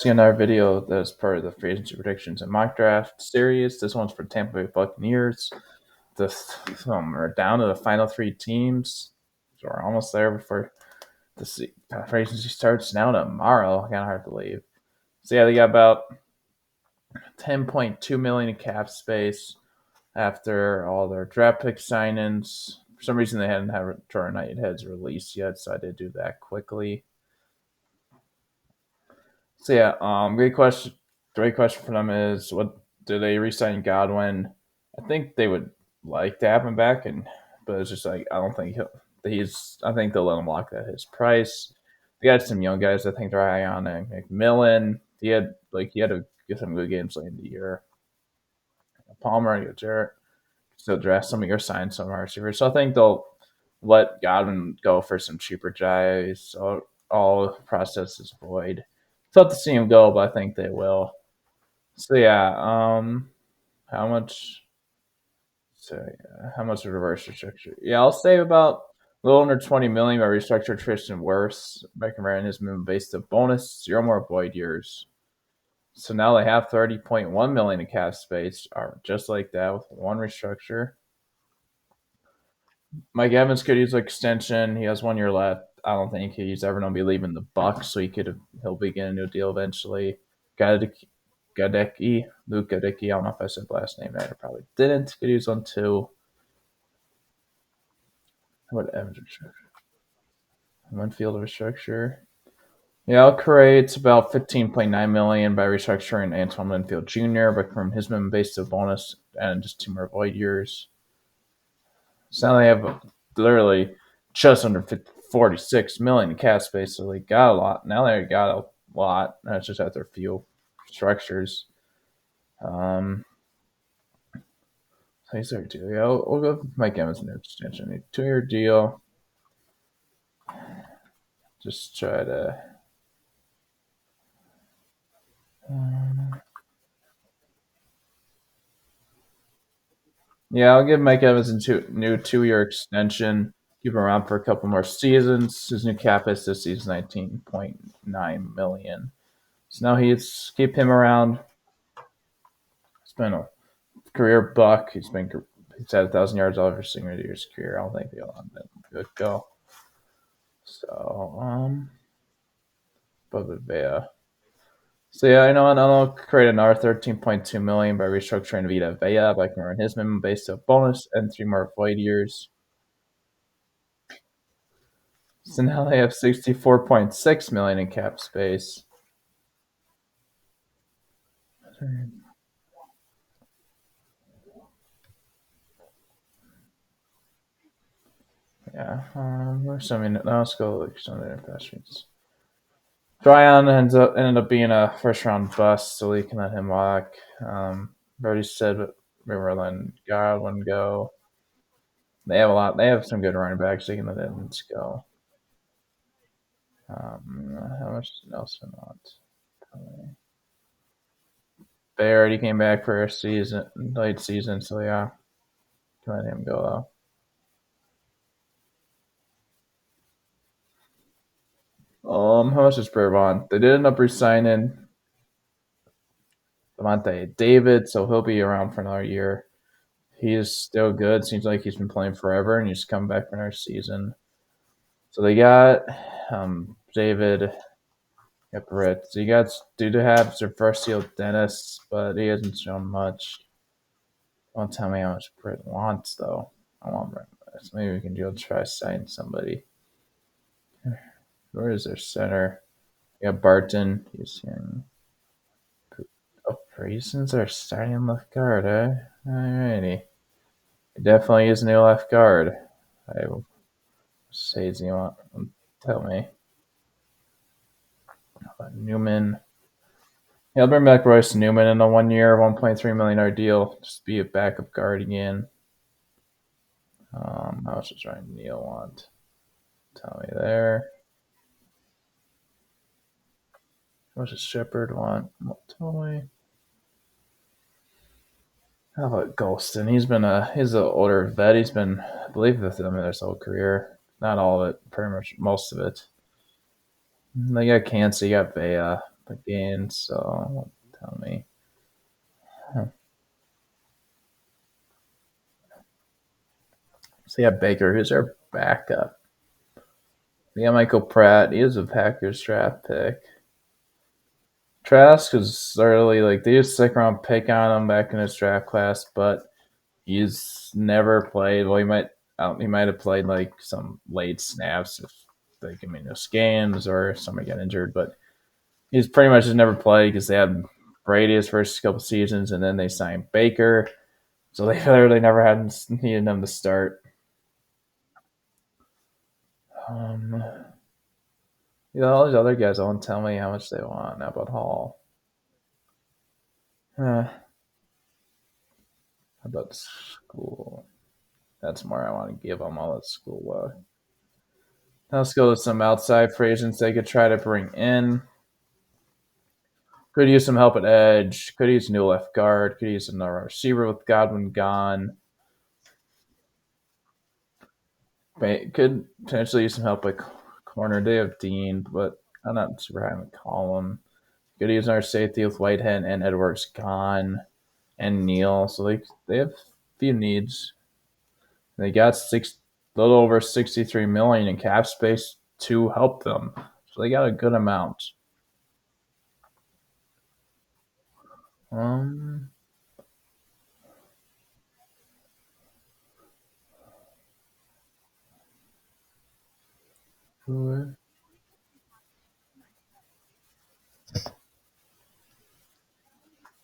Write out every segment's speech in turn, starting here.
see another video that's part of the free agency predictions and mock draft series. This one's for Tampa Bay Buccaneers. We're down to the final three teams. So we're almost there before the free agency starts now tomorrow. Kind of hard to believe. So yeah, they got about 10.2 million in cap space after all their draft pick signings. For some reason, they hadn't had Jordan Knighthead's released yet, so I did do that quickly. So yeah, great question. Great question for them is, what do they resign Godwin? I think they would like to have him back, but it's just like I don't think he's. I think they'll let him lock at his price. They got some young guys. I think they're high on McMillan. He had to get some good games late in the year. Palmer, you got Jarrett. Still draft some of your signs, some of our receivers. So I think they'll let Godwin go for some cheaper guys. So all process is void. It's tough to see him go, but I think they will. So yeah, how much? So yeah, how much of reverse restructure? Yeah, I'll save about a little under 20 million by restructure Tristan Wirfs by converting his minimum base to bonus, 0 more void years. So now they have 30.1 million in cap space, just like that with one restructure. Mike Evans could use an extension. He has 1 year left. I don't think he's ever going to be leaving the Bucks, so he'll be getting a new deal eventually. Luke Gadecki. I don't know if I said last name right. I probably didn't. Could use one too. How about Evans restructure? Winfield restructure. Yeah, I'll create about 15.9 million by restructuring Antoine Winfield Jr. but from his minimum base to bonus and just 2 more void years. So now they have literally just under 46 million in cap space, so they got a lot. Now they got a lot. That's just after a few structures. So he's their deal. Yeah, we'll go with Mike Evans in extension. A 2-year deal. Just try to. Yeah, I'll give Mike Evans a new 2-year extension. Keep him around for a couple more seasons. His new cap is this season 19.9 million. So now keep him around. It's been a career buck. He's had 1,000 yards all of his senior year's career. I don't think he'll let that good go. So, but yeah. So yeah, I know, and I'll create another 13.2 million by restructuring Vita Vea by converting his minimum base to a bonus and 3 more void years. So now they have 64.6 million in cap space. Yeah, let's go look some of their investments. Tryon ended up being a first round bust, so we can let him walk. Already said we were letting Godwin go. They have a lot. They have some good running backs. They can let Evans go. How much does Nelson want? They already came back for a late season, so yeah, can let him go though. How much is Burbon? They did end up resigning Devontae David, so he'll be around for another year. He is still good. Seems like he's been playing forever, and he's coming back for another season. So they got David, got Britt. So you got due to have their first deal Dennis, but he hasn't shown much. Don't tell me how much Britt wants though. I want Britt. So maybe we can try signing somebody. Where is their center? You got Barton. He's young. Oh, Reasons are starting left guard, eh? Alrighty. He definitely is a new left guard. I will say, do you want? Tell me. How about Newman? Yeah, I'll bring back Royce Newman in a 1 year, $1.3 million deal. Just be a backup guard again. How much does Ryan Neal want? Tell me there. How much does Shepard want? Tell me. How about Golston? He's an older vet. He's been, I believe, with them his whole career. Not all of it, pretty much most of it. They got Kansas, you got Vea. again. So tell me. Huh. So yeah, Baker, who's our backup? Yeah, Michael Pratt. He is a Packers draft pick. Trask is early, like they used second round pick on him back in his draft class, but he's never played. Well, he might have played like some late snaps if like no scans or somebody got injured, but he's pretty much just never played because they had Brady his first couple seasons, and then they signed Baker, so they literally never had needed him to start. Um, all these other guys won't tell me how much they want. How about Hall? How about school? That's more I want to give them all at school. Let's go with some outside free agents they could try to bring in. Could use some help at edge. Could use a new left guard. Could use another receiver with Godwin gone. Could potentially use some help at corner. They have Dean, but I'm not super high on the column. Could use our safety with Whitehead and Edwards gone, and Neal. So they have a few needs. They got little over 63 million in cap space to help them. So they got a good amount. Um, who-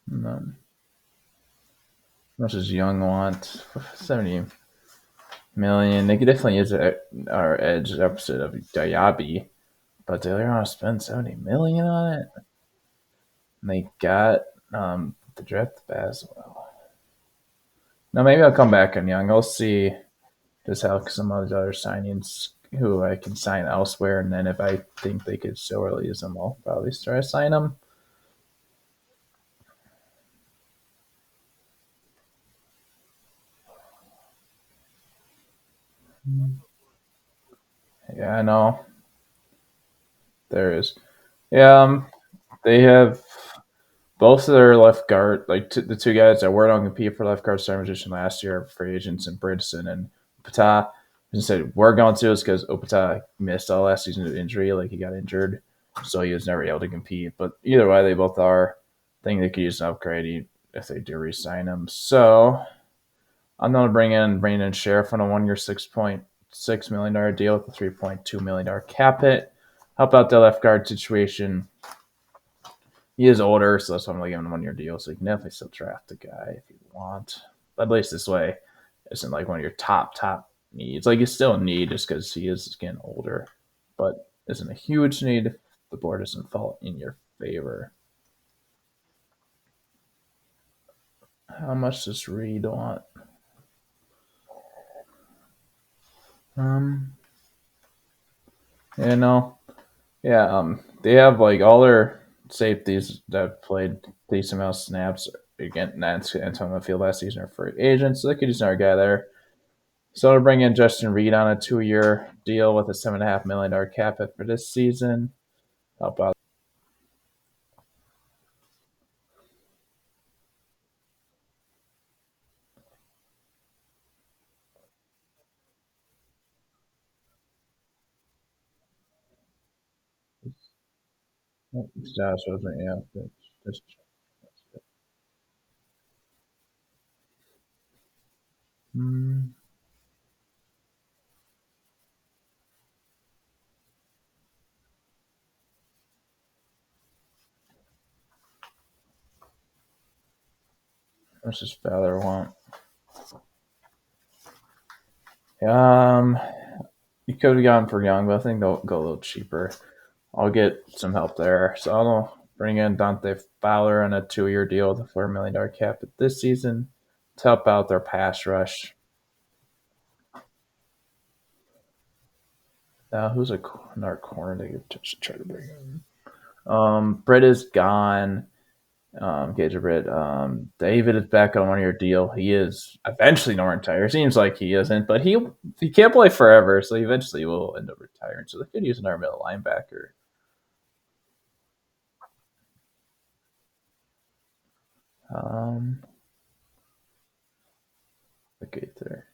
no. Much as Young want 70 million. They could definitely use our edge opposite of Diaby, but they're gonna spend 70 million on it. And they got the draft as well. Now maybe I'll come back on Young. I'll see just how some of the other signings who I can sign elsewhere, and then if I think they could still really use them, I'll probably try to sign them. Yeah, I know there is. Yeah, they have both of their left guard, like the two guys that were on compete for left guard starting position last year, free agents and Bridson and Opata. And said we're going to is because Opata missed all last season due to injury, like he got injured, so he was never able to compete. But either way, they both are. I think they could use an upgrade if they do re-sign him. So I'm going to bring in Brandon Sheriff on a 1 year $6.6 million deal with a $3.2 million cap hit. Help out the left guard situation. He is older, so that's why I'm going to give him a 1 year deal. So you can definitely still draft the guy if you want. But at least this way, isn't like one of your top needs. Like it's still a need just because he is getting older, but isn't a huge need if the board doesn't fall in your favor. How much does Reed want? Um, yeah, no, yeah, they have like all their safeties that played decent amount of snaps again. That's Antonio Field last season are free agents, so they could use another guy there. So to bring in Justin Reed on a 2 year deal with a $7.5 million cap hit for this season. Help out. Josh wasn't, yeah. Just, mm, what's his father want? Um, you could have gone for Young, but I think they'll go a little cheaper. I'll get some help there. So I'll bring in Dante Fowler on a 2 year deal with a $4 million cap hit this season to help out their pass rush. Now, who's another corner they could just try to bring in? Britt is gone. Gage Britt. David is back on 1 year deal. He is eventually going to retire. Seems like he isn't, but he can't play forever, so he eventually will end up retiring. So they could use another middle linebacker. Um, okay, there.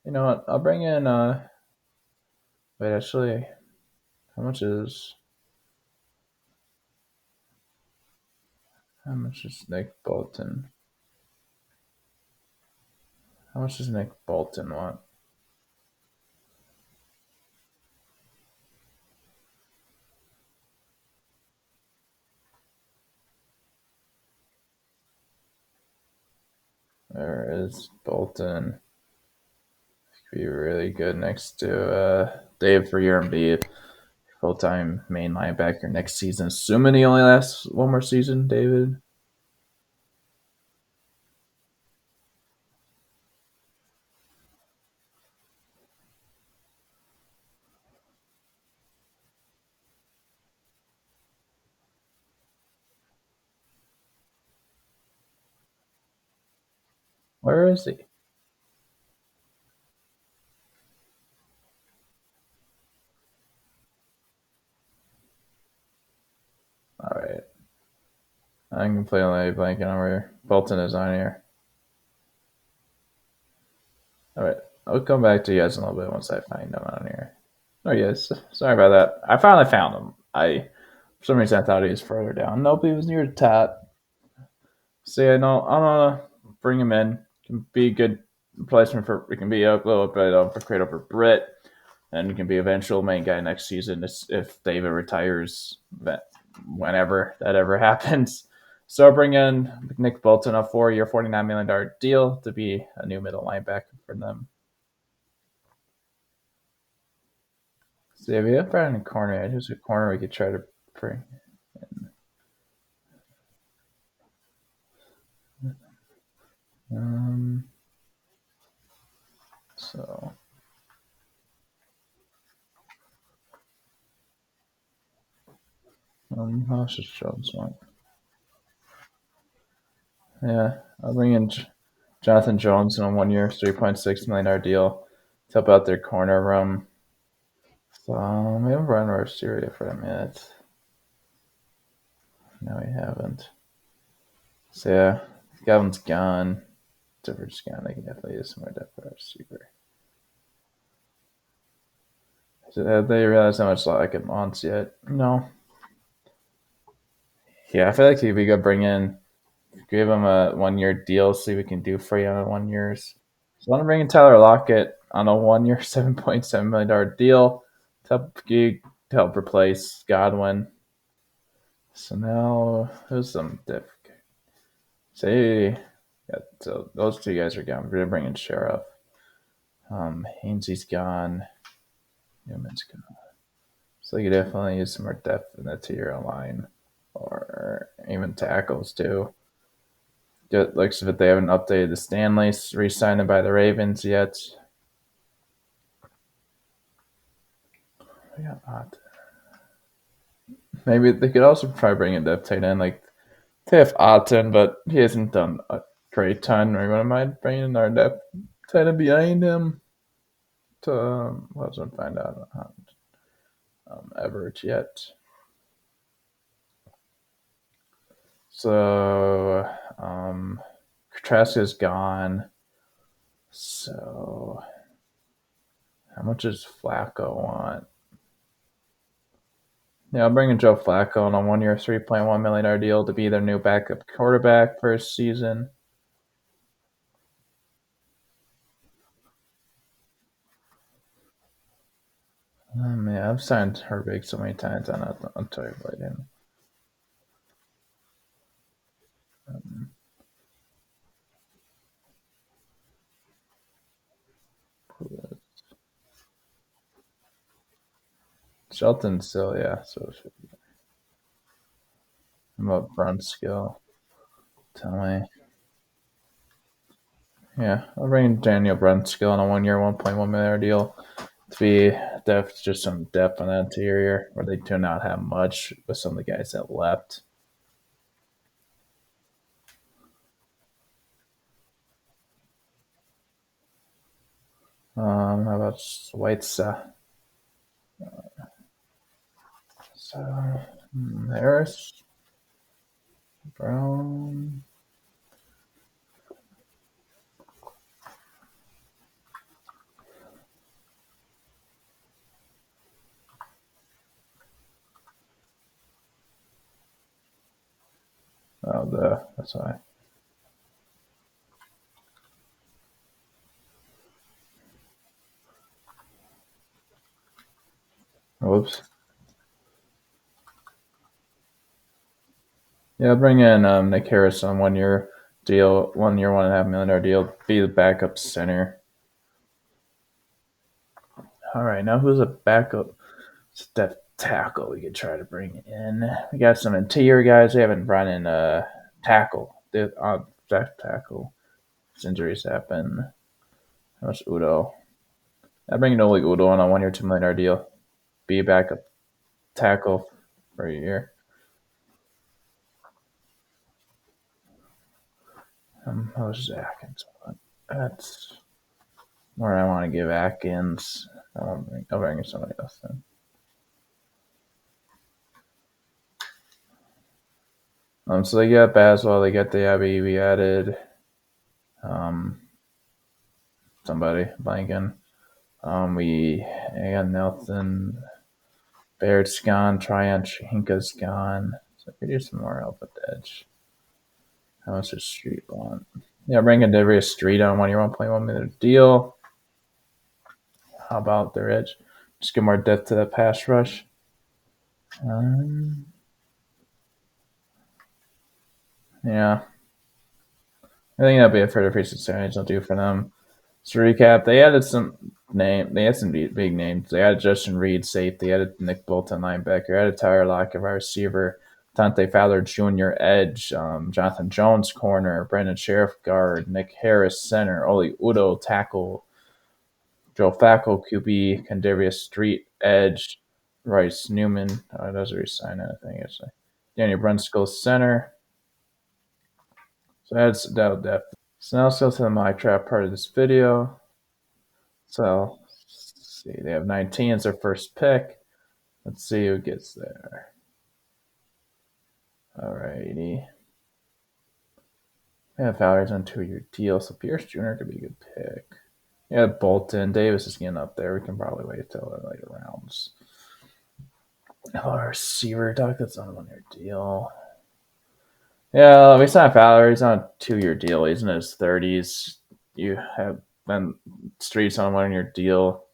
You know what? I'll bring in. Wait, actually, how much is how much is Nick Bolton? How much does Nick Bolton want? There is Bolton. Be really good next to Dave for your MB, full time main linebacker next season. Assuming he only lasts one more season, David. Where is he? All right. I'm completely blanking on where Bolton is on here. All right. I'll come back to you guys in a little bit once I find him on here. Oh, yes. Sorry about that. I finally found him. For some reason, I thought he was further down. Nope, he was near the top. So, yeah, no, I'm going to bring him in. Can be a good replacement for, it can be a little bit of a trade over Britt. And he can be eventual main guy next season if David retires, whenever that ever happens. So I'll bring in Nick Bolton, a 4-year, $49 million deal to be a new middle linebacker for them. So if you have a corner, who's a corner we could try to bring? Um, so how much does Jones want? Yeah, I'll bring in Jonathan Jones on a 1-year, $3.6 million deal to help out their corner room. So we haven't run our Syria for a minute. No, we haven't. So yeah, Godwin's gone. Different's gone. They can definitely use some more depth for our receiver. So have they realized how much like it wants yet? No. Yeah, I feel like if we could bring in, give him a 1-year deal, see what we can do for you on 1 years. So I want to bring in Tyler Lockett on a 1-year, $7.7 million deal to help replace Godwin. So now who's some diff? Say, yeah, so those two guys are gone. We're gonna bring in Sheriff. Hainsey's gone. Newman's gone. So you could definitely use some more depth in the tier line, or even tackles too. It looks as if they haven't updated the Stanleys re-signed by the Ravens yet. Yeah, maybe they could also try bringing depth tight end like Tiff Otten, but he hasn't done a great ton. Or what am I bringing our depth tight end behind him to let's find out Everett yet. So Traska's gone. So how much does Flacco want? Yeah, I'm bringing Joe Flacco on a 1-year, $3.1 million deal to be their new backup quarterback for a season. Yeah, I've signed Herbig so many times. I'm tired of him. Shelton still, yeah. So I'm up front skill. Tell me. Yeah, I'll bring Daniel Brunskill on a 1-year, $1.1 million deal to be just some depth on the interior where they do not have much with some of the guys that left. How about White's? So Harris, Brown. that's why. Whoops. Yeah, bring in Nick Harris on 1 year deal, 1 year, $1.5 million deal. Be the backup center. All right, now who's a backup step tackle we could try to bring in? We got some interior guys. We haven't brought in tackle. The left tackle. His injuries happen. How much Udo? I bring in Oli Udo on a 1 year, $2 million deal. Be a backup tackle for a year. How's Atkins? That's where I want to give Atkins. I'll bring in somebody else then. So they got Baswell, they got the Abbey. We added um, somebody blanking. We got Nelson. Baird's gone. Tryon Hinka's gone. So we do some more help at the edge. How much does Street want? Yeah, bring in Darius Street on 1 year, $1.1 million deal. How about their edge? Just get more depth to that pass rush. Um, yeah, I think that'd be a further piece of signage I'll do for them. To recap, they added some They had some big names. They added Justin Reed, safety. They added Nick Bolton, linebacker. Added Tyler Lockett, wide receiver. Dante Fowler Jr., edge. Jonathan Jones, corner. Brandon Sheriff, guard. Nick Harris, center. Oli Udo, tackle. Joe Facco, QB. Kendarius Street, edge. Rice Newman. Oh, it doesn't resign anything, actually. Daniel Brunskill, center. So that's depth. So now let's go to the My Trap part of this video. So let's see, they have 19 as their first pick. Let's see who gets there. Alrighty. Yeah, Fowler's on 2 year deal, so Pierce Jr. could be a good pick. Yeah, Bolton. Davis is getting up there. We can probably wait until the later rounds. Our receiver, Doc, that's on a 1 year deal. Yeah, we signed Fowler. He's on a 2 year deal. He's in his 30s. You have been Streets on a 1 year deal.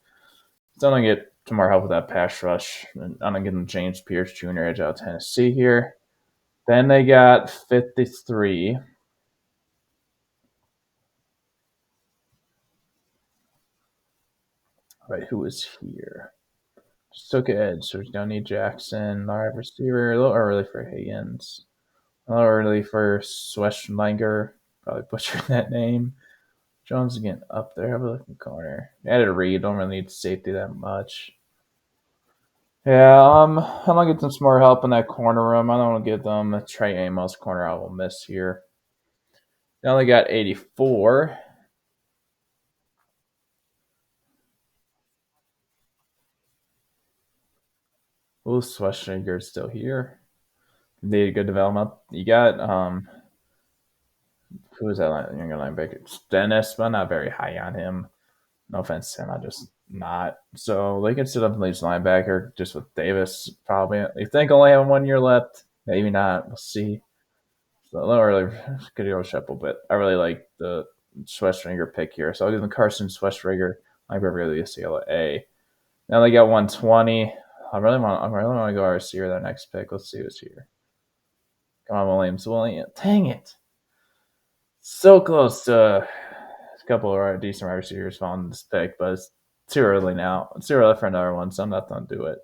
So I'm going to get some more help with that pass rush. I'm going to give them James Pierce Jr. edge out of Tennessee here. Then they got 53. Right, who is here? Just took an edge, so we're going to need Jackson, our receiver. A little early for Higgins. A little early for Schwestlanger. Probably butchered that name. Jones again up there. Have a look in the corner. Added Reed. Don't really need safety that much. Yeah, I'm gonna get them some more help in that corner room. I don't want to get them a Trey Amos corner. I will miss here. They only got 84. Ooh, Schwestringer's still here. They good development. You got who is that younger linebacker? Dennis, but I'm not very high on him. No offense to him, I just not. So they can sit up and lead linebacker just with Davis probably. They think only have 1 year left. Maybe not. We'll see. So a little early could go Sheppel, but I really like the Schwestringer pick here. So I'll give them Carson Schwestringer, linebacker of the UCLA. Now they got 120. I really want to go RC their next pick. Let's see who's here. Come on, Williams. Dang it. So close to a couple of decent wide receivers following this pick, but it's too early now. It's too early for another one, so I'm not going to do it.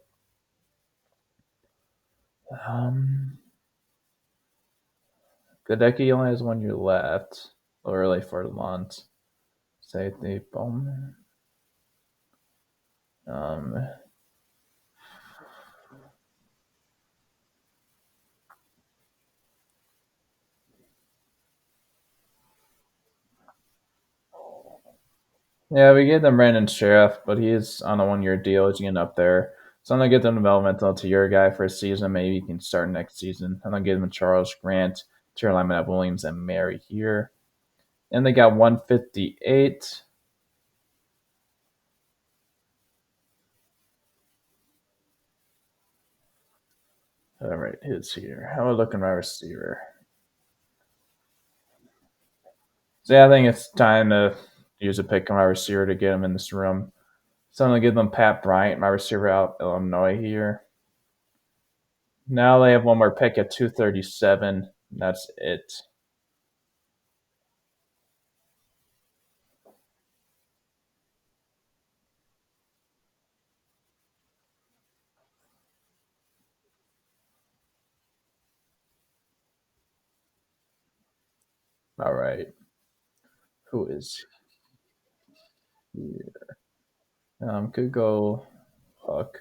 Gadecki only has 1 year left. A little early for Lamont. Safety Bowman. Yeah, we gave them Brandon Sheriff, but he's on a 1 year deal. He's getting up there. So I'm gonna get them developmental to your guy for a season. Maybe he can start next season. I'm gonna give them Charles Grant, tier lineman at Williams and Mary here. And they got 158. All right, who's here? How are we looking at receiver? So yeah, I think it's time to use a pick on my receiver to get him in this room. So I'm gonna give them Pat Bryant, my receiver out Illinois here. Now they have one more pick at 237. That's it. All right. Who is here? Could go Huck.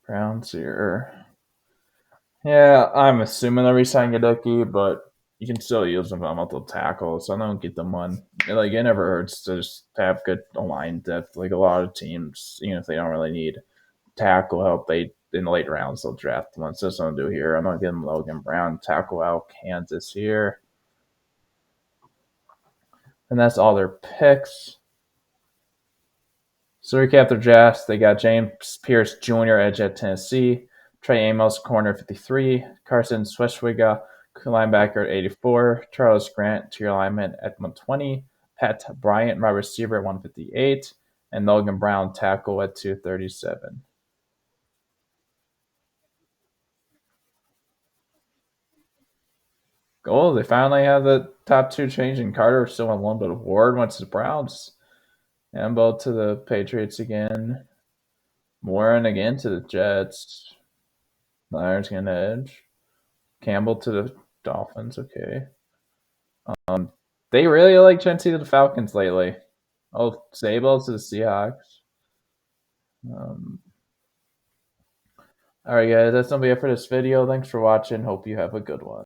Browns here. Yeah, I'm assuming they're re-signing Gadecki, but you can still use them on multiple tackles. So I don't get them one. Like it never hurts to just have good line depth. Like a lot of teams, even if they don't really need tackle help, they in the late rounds they'll draft one. So that's what I'm gonna do here. I'm gonna give them Logan Brown, tackle out Kansas here, and that's all their picks. So recap their drafts. They got James Pierce Jr. edge at Tennessee, Trey Amos corner 53, Carson Schweshwiga linebacker at 84, Charles Grant tier lineman at 120, Pat Bryant wide receiver at 158, and Logan Brown tackle at 237. Oh, they finally have the top two changing. Carter still on one, but Ward went to the Browns. And both to the Patriots again. Warren again to the Jets. Lions getting edge. Campbell to the Dolphins. Okay. They really like Chensey to the Falcons lately. Oh, Sable to the Seahawks. Um, all right, guys, that's gonna be it for this video. Thanks for watching. Hope you have a good one.